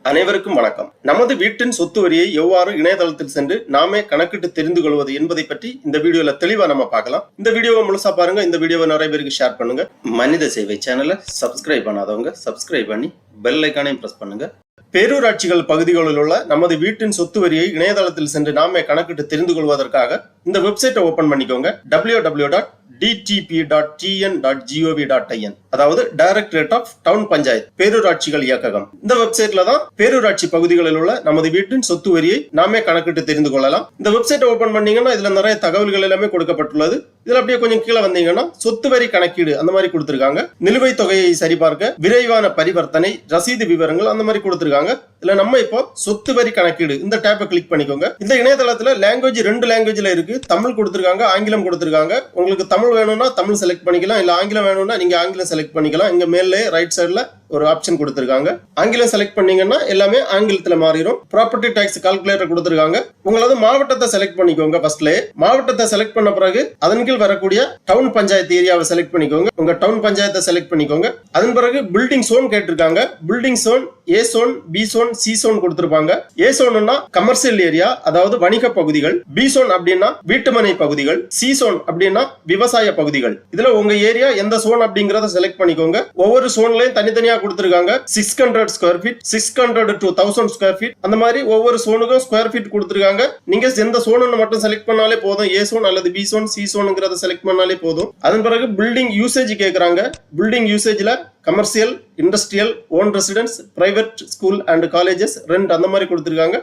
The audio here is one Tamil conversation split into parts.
அனைவருக்கும் வணக்கம். நமது வீட்டின் சொத்து வரியை எவ்வாறு இணையதளத்தில் சென்று நாமே கணக்கிட்டு தெரிந்து கொள்வது என்பதை பற்றி இந்த வீடியோல தெளிவா நம்ம பார்க்கலாம். இந்த வீடியோவை முழுசா பாருங்க. இந்த வீடியோவை நிறைய பேருக்கு ஷேர் பண்ணுங்க. மனித சேவை சேனலை சப்ஸ்கிரைப் பண்ணாதவங்க சப்ஸ்கிரைப் பண்ணி பெல் ஐகானையும் பிரஸ் பண்ணுங்க. பேரூராட்சிகள் பகுதிகளில் உள்ள நமது வீட்டின் சொத்து வரியை இணையதளத்தில் சென்று நாமே கணக்கிட்டு தெரிந்து கொள்வதற்காக இந்த வெப்சைட்டை ஓபன் பண்ணிக்கோங்க. www.dtp.tn.gov.in, அதாவது டைரக்டரேட் ஆஃப் டவுன் பஞ்சாயத், பேரூராட்சிகள் இயக்ககம். இந்த வெப்சைட்ல தான் பேரூராட்சி பகுதிகளில் உள்ள நமது வீட்டின் சொத்து வரியை நாமே கணக்கிட்டு தெரிந்து கொள்ளலாம். இந்த வெப்சைட்டை ஓபன் பண்ணீங்கன்னா இதுல நிறைய தகவல்கள் எல்லாமே கொடுக்கப்பட்டுள்ளது. இதுல அப்படியே கொஞ்சம் கீழே வந்தீங்கன்னா சொத்து வரி கணக்கீடு அந்த மாதிரி கொடுத்திருக்காங்க. நிலுவைத் தொகையை சரிபார்க்க, விரைவான பரிவர்த்தனை, ரசீது விவரங்கள் அந்த மாதிரி கொடுத்திருக்காங்க. இதுல நம்ம இப்போ சொத்து வரி கணக்கீடு இந்த டேப்பை கிளிக் பண்ணிக்கோங்க. இந்த இணையதளத்துல லாங்குவேஜ் 2 லாங்குவேஜ்ல இருக்கு. தமிழ் கொடுத்திருக்காங்க, ஆங்கிலம் கொடுத்திருக்காங்க. உங்களுக்கு தமிழ் வேணும்னா தமிழ் செலக்ட் பண்ணிக்கலாம், இல்ல ஆங்கிலம் வேணும்னா நீங்க ஆங்கிலம் செலக்ட் பண்ணிக்கலாம். இங்க மேலே ரைட் சைடுல ஒரு ஆப்ஷன் கொடுத்திருக்காங்க. ஆங்கிலம் செலக்ட் பண்ணீங்கன்னா எல்லாமே ஆங்கிலத்துல மாறிடும். ப்ராப்பர்ட்டி டாக்ஸ் கால்குலேட்டர் கொடுத்திருக்காங்க. உங்களது மாவட்டத்தை செலக்ட் பண்ணிக்கோங்க. ஃபர்ஸ்ட்ல மாவட்டத்தை செலக்ட் பண்ண பிறகு அதன் கீழ் வரக்கூடிய டவுன் பஞ்சாயத்து ஏரியாவை செலக்ட் பண்ணிக்கோங்க. உங்க டவுன் பஞ்சாயத்தை செலக்ட் பண்ணிக்கோங்க. அதன் பிறகு பில்டிங் சோன் கேட்டிருக்காங்க. Building zone A zone, B zone, C zone கொடுத்திருப்பாங்க. ஏ சோன்னா கமர்ஷியல் ஏரியா, அதாவது வணிக பகுதிகள். பி சோன் அப்படின்னா வீட்டுமனை பகுதிகள். சி சோன் அப்படின்னா விவசாய பகுதிகள். இதுல உங்க ஏரியா எந்த சோன் அப்படிங்கறத செலக்ட் பண்ணிக்கோங்க. ஒவ்வொரு சோன்லயும் தனித்தனியா கொடுத்திருக்காங்க. 600 square feet, 600 to 1000 square feet, அந்த மாதிரி ஒவ்வொரு சோனுக்கும் ஸ்கொயர் ஃபீட் கொடுத்திருக்காங்க. நீங்க எந்த சோனுன்னு மட்டும் செலக்ட் பண்ணாலே போதும். ஏ சோன் அல்லது பி சோன், சி சோனுங்கிறத செலக்ட் பண்ணாலே போதும். அதன் பிறகு பில்டிங் யூசேஜ் கேக்குறாங்க. பில்டிங் யூசேஜ்ல commercial, industrial, own residence, private school and colleges, rent அந்த மாதிரி கொடுத்திருக்காங்க.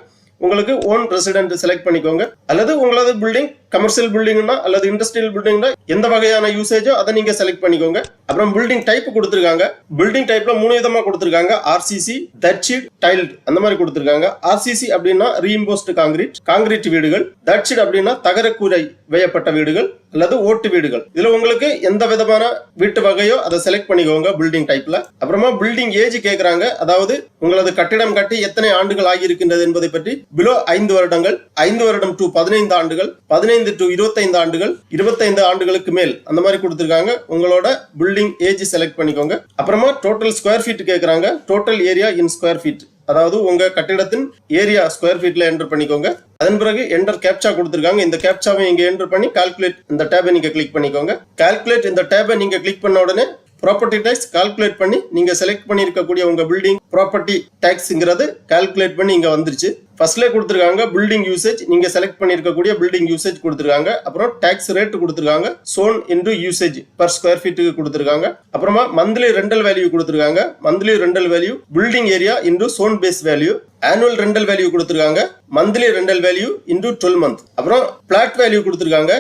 உங்களுக்கு ஓன் ரெசிடென்ட் செலக்ட் பண்ணிக்கோங்க. அல்லது உங்களது பில்டிங் கமர்ஷியல் பில்டிங்னா அல்லது இண்டஸ்ட்ரியல் பில்டிங்னா எந்த வகையான யூசேஜோ அதை நீங்க செலக்ட் பண்ணிக்கோங்க. அப்புறம் பில்டிங் டைப் கொடுத்திருக்காங்க. பில்டிங் டைப்ல 3 விதமா கொடுத்திருக்காங்க. ஆர்சிசி, தட் ஷீட், டைல்ட் அந்த மாதிரி கொடுத்திருக்காங்க. ஆர்சிசி அப்படின்னா ரீஇம்போஸ்ட் காங்கிரீட், காங்கிரீட் வீடுகள். தட் ஷீட் அப்படின்னா தகரக்கூரை வேயப்பட்ட வீடுகள் அல்லது ஓட்டு வீடுகள். இதுல உங்களுக்கு எந்த விதமான வீட்டு வகையோ அதை செலக்ட் பண்ணிக்கோங்க பில்டிங் டைப்ல. அப்புறமா பில்டிங் ஏஜ் கேக்குறாங்க. அதாவது உங்களது கட்டிடம் கட்டி எத்தனை ஆண்டுகள் ஆகியிருக்கின்றது என்பதை பற்றி. பிலோ 5 வருடங்கள், 5 வருடம் டு 15 ஆண்டுகள், 15 டு 25 ஆண்டுகள், 25 ஆண்டுகளுக்கு மேல் அந்த மாதிரி கொடுத்திருக்காங்க. உங்களோட பில்டிங் ஏஜ் செலக்ட் பண்ணிக்கோங்க. அப்புறமா டோட்டல் ஸ்கொயர் ஃபீட் கேக்குறாங்க. Total area in square feet, அதாவது உங்க கட்டிடத்தின் ஏரியா ஸ்கொயர் ஃபீட்ல என்டர் பண்ணிக்கோங்க. அதன் பிறகு என்டர் கேப்சா கொடுத்திருக்காங்க. இந்த கேப்சாவை இங்க என்டர் பண்ணி கால்குலேட் இந்த டேபை நீங்க கிளிக் பண்ணிக்கோங்க. கால்குலேட் இந்த டேபை நீங்க கிளிக் பண்ண உடனே ப்ராப்பர்ட்டி டாக்ஸ் கால்குலேட் பண்ணி நீங்க செலக்ட் பண்ணிருக்கக்கூடிய உங்க பில்டிங் ப்ராப்பர்ட்டி டாக்ஸ்ங்கிறது கால்குலேட் பண்ணி இங்க வந்துருச்சு. ஃபர்ஸ்ட்ல கொடுத்திருக்காங்க பில்டிங் யூசேஜ், நீங்க செலக்ட் பண்ணிருக்கக்கூடிய பில்டிங் யூசேஜ் கொடுத்திருக்காங்க. அப்புறம் டாக்ஸ் ரேட் கொடுத்திருக்காங்க. Zone into usage per square ஃபீட்டுக்கு கொடுத்திருக்காங்க. அப்புறமா மந்த்லி ரெண்டல் வேல்யூ கொடுத்திருக்காங்க. Monthly rental value building area into zone base value. Annual rental value கொடுத்திருக்காங்க. Monthly rental value into 12 month. அப்புறம் பிளாட் வேல்யூ கொடுத்திருக்காங்க.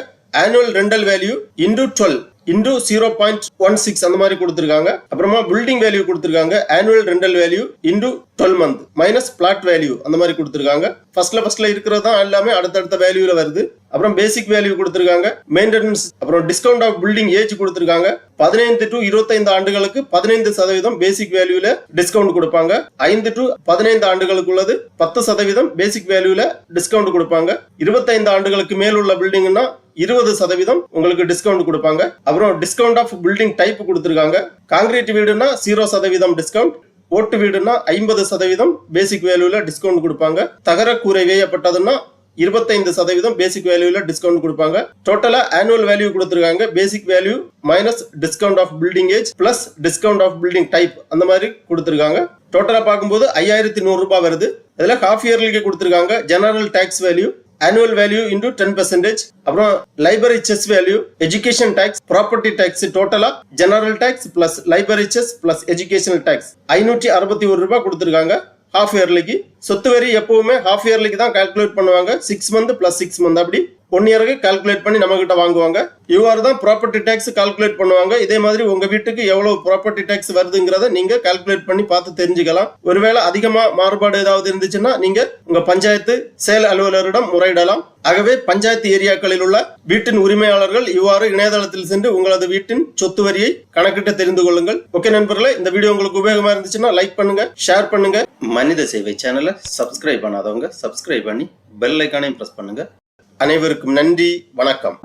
Annual rental value into 12 into 0.16 அந்த மாதிரி கொடுத்திருக்காங்க. அப்புறமா பில்டிங் வேல்யூ கொடுத்திருக்காங்க. Annual rental value into 12 month minus plot value அந்த மாதிரி கொடுத்திருக்காங்க. ஃபர்ஸ்ட்ல இருக்கிறது தான் எல்லாமே அடுத்தடுத்த வேல்யூல வருது. அப்புறம் பேசிக் வேல்யூ கொடுத்திருக்காங்க. மெயின்டெனன்ஸ், அப்புறம் டிஸ்கவுண்ட் ஆஃப் பில்டிங் ஏஜ் கொடுத்திருக்காங்க. 15 டு 25 ஆண்டுகளுக்கு 15% பேசிக் வேல்யூல டிஸ்கவுண்ட் கொடுப்பாங்க. 5 டு 15 ஆண்டுகளுக்கு உள்ளது 10% பேசிக் வேல்யூல டிஸ்கவுண்ட் கொடுப்பாங்க. 25 ஆண்டுகளுக்கு மேல் உள்ள பில்டிங்னா 20% உங்களுக்கு டிஸ்கவுண்ட் கொடுப்பாங்க. அப்புறம் டிஸ்கவுண்ட் ஆஃப் பில்டிங் டைப் கொடுத்திருக்காங்க. காங்கிரீட் வீடுனா 0% டிஸ்கவுண்ட், ஓட்டு வீடுனா 50% பேசிக் வேல்யூல டிஸ்கவுண்ட் கொடுப்பாங்க. தகர கூரை வேயப்பட்டதுன்னா 25% பேசிக் வேல்யூல டிஸ்கவுண்ட் கொடுப்பாங்க. டோட்டலா ஆனுவல் வேல்யூ கொடுத்திருக்காங்க. Basic value minus discount of building age plus discount of building type அந்த மாதிரி கொடுத்திருக்காங்க. டோட்டலா பார்க்கும்போது 5100 ரூபாய் வருது. இதுல ஹாஃப் இயர்லிக்கு கொடுத்திருக்காங்க. General tax value, annual value into 10%, அப்புறம் library cess value, education tax, property tax, டோட்டலா general tax plus library cess plus educational tax 561 ரூபாய் கொடுத்திருக்காங்க. ஹாஃப் இயர்லிக்கு சொத்து வரி எப்பவுமே ஹாஃப் இயர்லிக்கு தான் கால்குலேட் பண்ணுவாங்க. 6 மந்த் பிளஸ் 6 மந்த் அப்படி 1 இயருக்கு கால்குலேட் பண்ணி நம்ம கிட்ட வாங்குவாங்க. இவ்வாறு தான் ப்ராப்பர்ட்டி டாக்ஸ் கால்குலேட் பண்ணுவாங்க. இதே மாதிரி உங்க வீட்டுக்கு எவ்வளவு ப்ராப்பர்ட்டி டாக்ஸ் வருதுங்கிறத நீங்க கால்குலேட் பண்ணி பார்த்து தெரிஞ்சுக்கலாம். ஒருவேளை அதிகமா மாறுபாடு ஏதாவது இருந்துச்சுன்னா நீங்க உங்க பஞ்சாயத்து செயல் அலுவலரிடம் முறையிடலாம். ஆகவே பஞ்சாயத்து ஏரியாக்களில் உள்ள வீட்டின் உரிமையாளர்கள் இவ்வாறு இணையதளத்தில் சென்று உங்களது வீட்டின் சொத்து வரியை கணக்கிட்டு தெரிந்து கொள்ளுங்கள். ஓகே நண்பர்களே, இந்த வீடியோ உங்களுக்கு உபயோகமா இருந்துச்சுன்னா லைக் பண்ணுங்க, ஷேர் பண்ணுங்க. மனித சேவை சேனலை சப்ஸ்கிரைப் பண்ணாதவங்க சப்ஸ்கிரைப் பண்ணி பெல் ஐகானையும் பிரஸ் பண்ணுங்க. அனைவருக்கும் நன்றி, வணக்கம்.